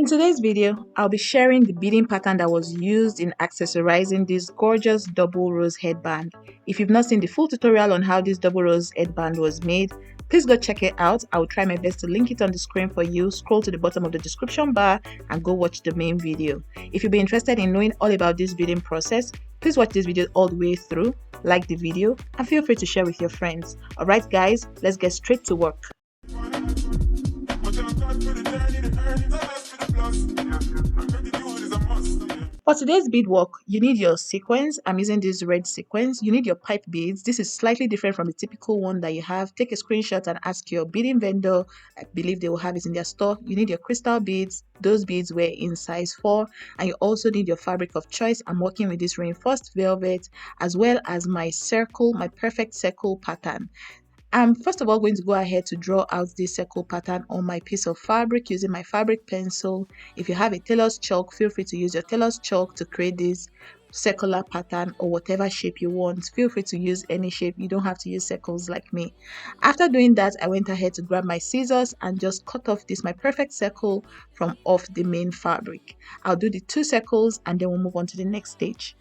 In today's video, I'll be sharing the beading pattern that was used in accessorizing this gorgeous double rose headband. If you've not seen the full tutorial on how this double rose headband was made, please go check it out. I'll try my best to link it on the screen for you. Scroll to the bottom of the description bar and go watch the main video. If you'll be interested in knowing all about this beading process, please watch this video all the way through, like the video, and feel free to share with your friends. Alright guys, let's get straight to work. For today's beadwork, you need your sequins. I'm using this red sequins. You need your pipe beads. This is slightly different from the typical one that you have. Take a screenshot and ask your beading vendor. I believe they will have it in their store. You need your crystal beads. Those beads were in size 4. And you also need your fabric of choice. I'm working with this reinforced velvet as well as my circle, my perfect circle pattern. I'm first of all going to go ahead to draw out this circle pattern on my piece of fabric using my fabric pencil. If you have a tailor's chalk, feel free to use your tailor's chalk to create this circular pattern or whatever shape you want. Feel free to use any shape. You don't have to use circles like me. After doing that, I went ahead to grab my scissors and just cut off this my perfect circle from off the main fabric. I'll do the 2 circles and then we'll move on to the next stage.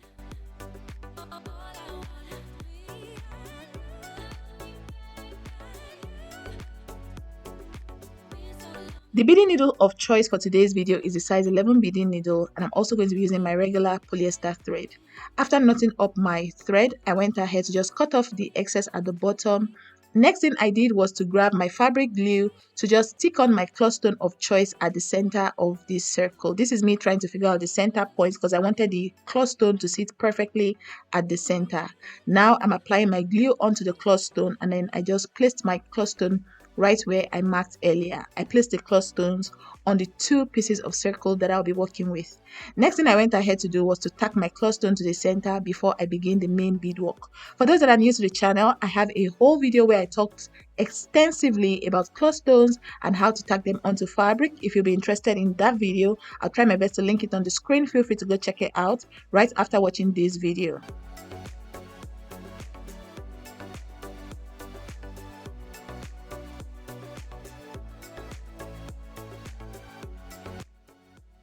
The beading needle of choice for today's video is the size 11 beading needle, and I'm also going to be using my regular polyester thread. After knotting up my thread, I went ahead to just cut off the excess at the bottom. Next thing I did was to grab my fabric glue to just stick on my clustone of choice at the center of this circle. This is me trying to figure out the center points because I wanted the clustone to sit perfectly at the center. Now I'm applying my glue onto the clustone, and then I just placed my clustone right where I marked earlier. I placed the clustones on the 2 pieces of circle that I'll be working with. Next thing I went ahead to do was to tack my clustone to the center before I begin the main beadwork. For those that are new to the channel, I have a whole video where I talked extensively about clustones and how to tack them onto fabric. If you'll be interested in that video, I'll try my best to link it on the screen. Feel free to go check it out right after watching this video.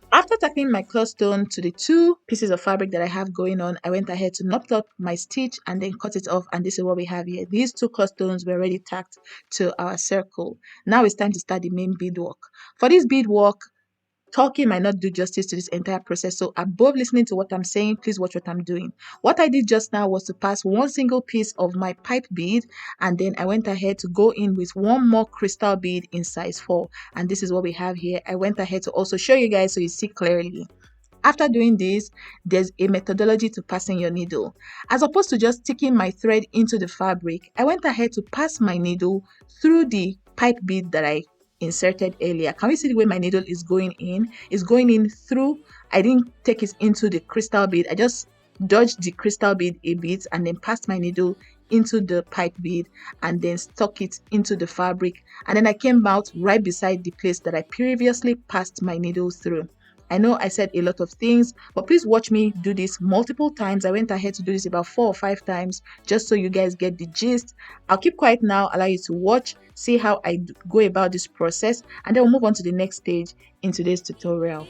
After tacking my clustone to the 2 pieces of fabric that I have going on, I went ahead to knot up my stitch and then cut it off, and this is what we have here. These 2 clustones were already tacked to our circle. Now it's time to start the main beadwork. For this beadwork, talking might not do justice to this entire process, so above listening to what I'm saying, please watch what I'm doing. What I did just now was to pass 1 single piece of my pipe bead, and then I went ahead to go in with 1 more crystal bead in size 4, and this is what we have here. I went ahead to also show you guys so you see clearly. After doing this, there's a methodology to passing your needle. As opposed to just sticking my thread into the fabric, I went ahead to pass my needle through the pipe bead that I inserted earlier. Can we see the way my needle is going in? It's going in through. I didn't take it into the crystal bead. I just dodged the crystal bead a bit and then passed my needle into the pipe bead and then stuck it into the fabric, and then I came out right beside the place that I previously passed my needle through. I know I said a lot of things, but please watch me do this multiple times. I went ahead to do this about 4 or 5 times just so you guys get the gist. I'll keep quiet now, allow you to watch, see how I go about this process, and then we'll move on to the next stage in today's tutorial.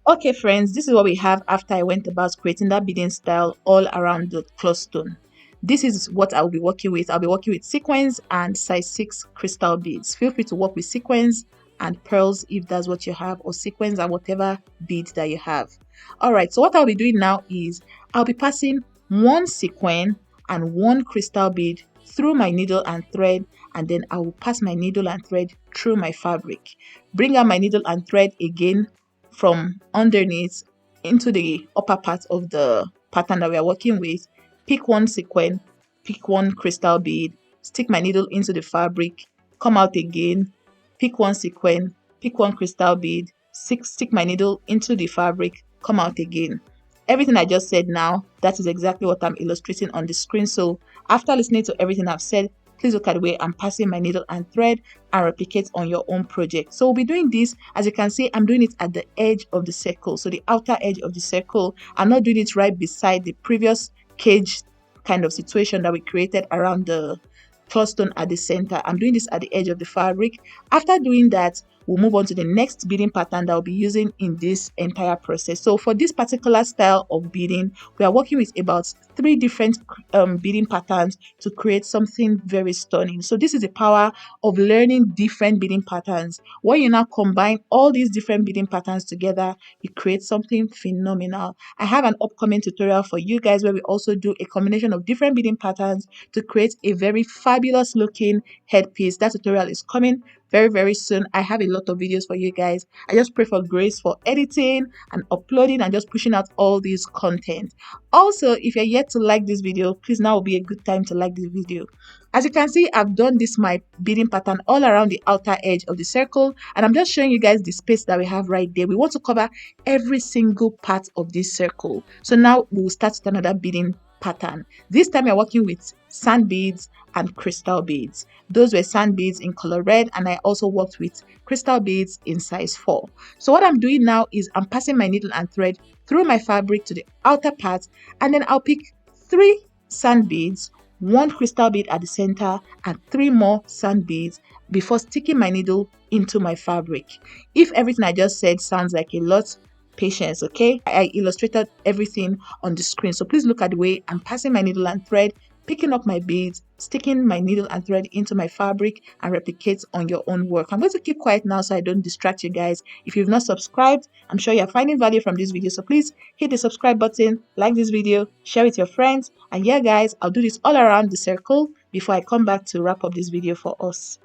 Okay friends, this is what we have after I went about creating that beading style all around the cloth stone. This is what I'll be working with. I'll be working with sequins and size 6 crystal beads. Feel free to work with sequins and pearls if that's what you have, or sequins and whatever bead that you have. Alright, so what I'll be doing now is I'll be passing one sequin and one crystal bead through my needle and thread, and then I will pass my needle and thread through my fabric. Bring out my needle and thread again from underneath into the upper part of the pattern that we are working with. Pick one sequin, pick one crystal bead, stick my needle into the fabric, come out again, pick one sequin, pick one crystal bead, stick my needle into the fabric, come out again. Everything I just said now, that is exactly what I'm illustrating on the screen. So after listening to everything I've said, please look at the way I'm passing my needle and thread and replicate on your own project. So we'll be doing this, as you can see, I'm doing it at the edge of the circle, so the outer edge of the circle. I'm not doing it right beside the previous cage kind of situation that we created around the cloth stone at the center. I'm doing this at the edge of the fabric. After doing that, we'll move on to the next beading pattern that I'll be using in this entire process. So for this particular style of beading, we are working with about 3 different beading patterns to create something very stunning. So this is the power of learning different beading patterns. When you now combine all these different beading patterns together, you create something phenomenal. I have an upcoming tutorial for you guys where we also do a combination of different beading patterns to create a very fabulous looking headpiece. That tutorial is coming very soon. I have a lot of videos for you guys. I just pray for grace for editing and uploading and just pushing out all this content. Also, if you're yet to like this video, please, now will be a good time to like this video. As you can see, I've done this my beading pattern all around the outer edge of the circle, and I'm just showing you guys the space that we have right there. We want to cover every single part of this circle. So now we'll start with another beading pattern. This time we're working with sand beads and crystal beads. Those were sand beads in color red, and I also worked with crystal beads in size 4. So what I'm doing now is I'm passing my needle and thread through my fabric to the outer part, and then I'll pick 3 sand beads, 1 crystal bead at the center, and 3 more sand beads before sticking my needle into my fabric. If everything I just said sounds like a lot, patience, okay? I illustrated everything on the screen, so please look at the way I'm passing my needle and thread, picking up my beads, sticking my needle and thread into my fabric, and replicate on your own work. I'm going to keep quiet now so I don't distract you guys. If you've not subscribed, I'm sure you're finding value from this video, so please hit the subscribe button, like this video, share with your friends, and yeah guys, I'll do this all around the circle before I come back to wrap up this video for us.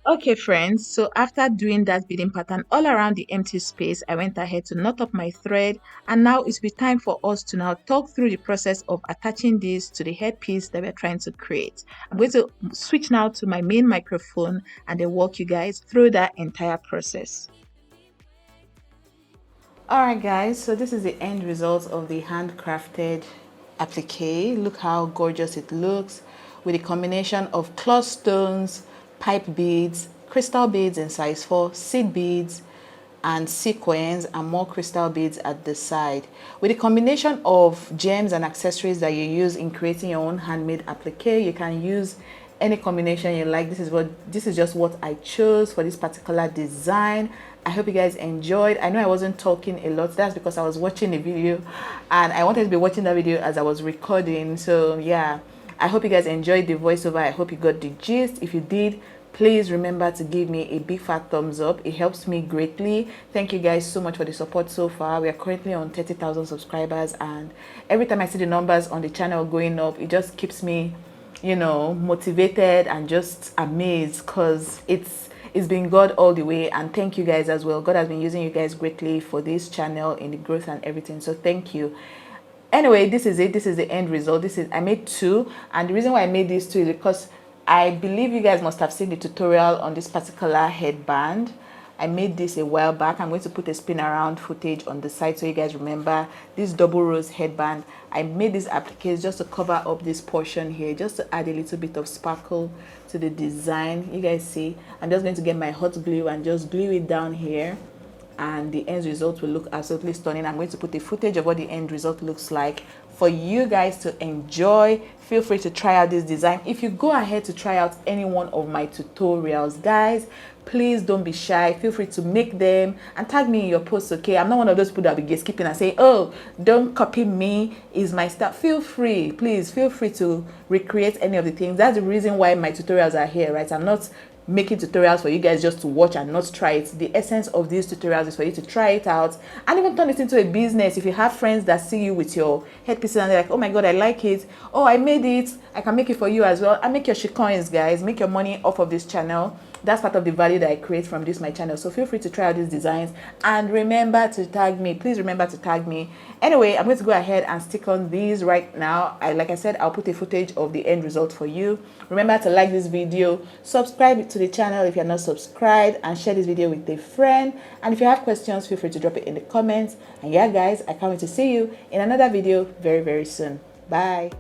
Okay friends, so after doing that beading pattern all around the empty space, I went ahead to knot up my thread, and now it's be time for us to now talk through the process of attaching this to the headpiece that we're trying to create. I'm going to switch now to my main microphone and then walk you guys through that entire process. Alright guys, so this is the end result of the handcrafted applique. Look how gorgeous it looks with a combination of cloth stones, pipe beads, crystal beads in size 4, seed beads, and sequins, and more crystal beads at the side. With the combination of gems and accessories that you use in creating your own handmade applique, you can use any combination you like. This is just what I chose for this particular design. I hope you guys enjoyed. I know I wasn't talking a lot. That's because I was watching the video and I wanted to be watching that video as I was recording. So yeah, I hope you guys enjoyed the voiceover. I hope you got the gist. If you did, please remember to give me a big fat thumbs up. It helps me greatly. Thank you guys so much for the support so far. We are currently on 30,000 subscribers, and every time I see the numbers on the channel going up, it just keeps me, you know, motivated and just amazed, because it's been God all the way. And thank you guys as well. God has been using you guys greatly for this channel in the growth and everything. So thank you. Anyway, this is it. This is the end result. I made 2, and the reason why I made these 2 is because I believe you guys must have seen the tutorial on this particular headband. I made this a while back. I'm going to put a spin around footage on the side so you guys remember this double rose headband. I made this applique just to cover up this portion here, just to add a little bit of sparkle to the design. You guys see, I'm just going to get my hot glue and just glue it down here, and the end result will look absolutely stunning. I'm going to put a footage of what the end result looks like for you guys to enjoy. Feel free to try out this design. If you go ahead to try out any one of my tutorials, guys, please don't be shy. Feel free to make them and tag me in your posts, okay? I'm not one of those people that will be gatekeeping and say, oh, don't copy me, is my stuff. Feel free, please feel free to recreate any of the things. That's the reason why my tutorials are here, right? I'm not making tutorials for you guys just to watch and not try it. The essence of these tutorials is for you to try it out and even turn it into a business. If you have friends that see you with your headpieces and they're like, oh my god, I like it, oh, I made it, I can make it for you as well. And make your shitcoins, guys. Make your money off of this channel. That's part of the value that I create from my channel. So feel free to try out these designs and remember to tag me. Please remember to tag me. Anyway, I'm going to go ahead and stick on these right now. Like I said, I'll put a footage of the end result for you. Remember to like this video, subscribe to the channel if you're not subscribed, and share this video with a friend. And if you have questions, feel free to drop it in the comments. And yeah, guys, I can't wait to see you in another video very, very soon. Bye.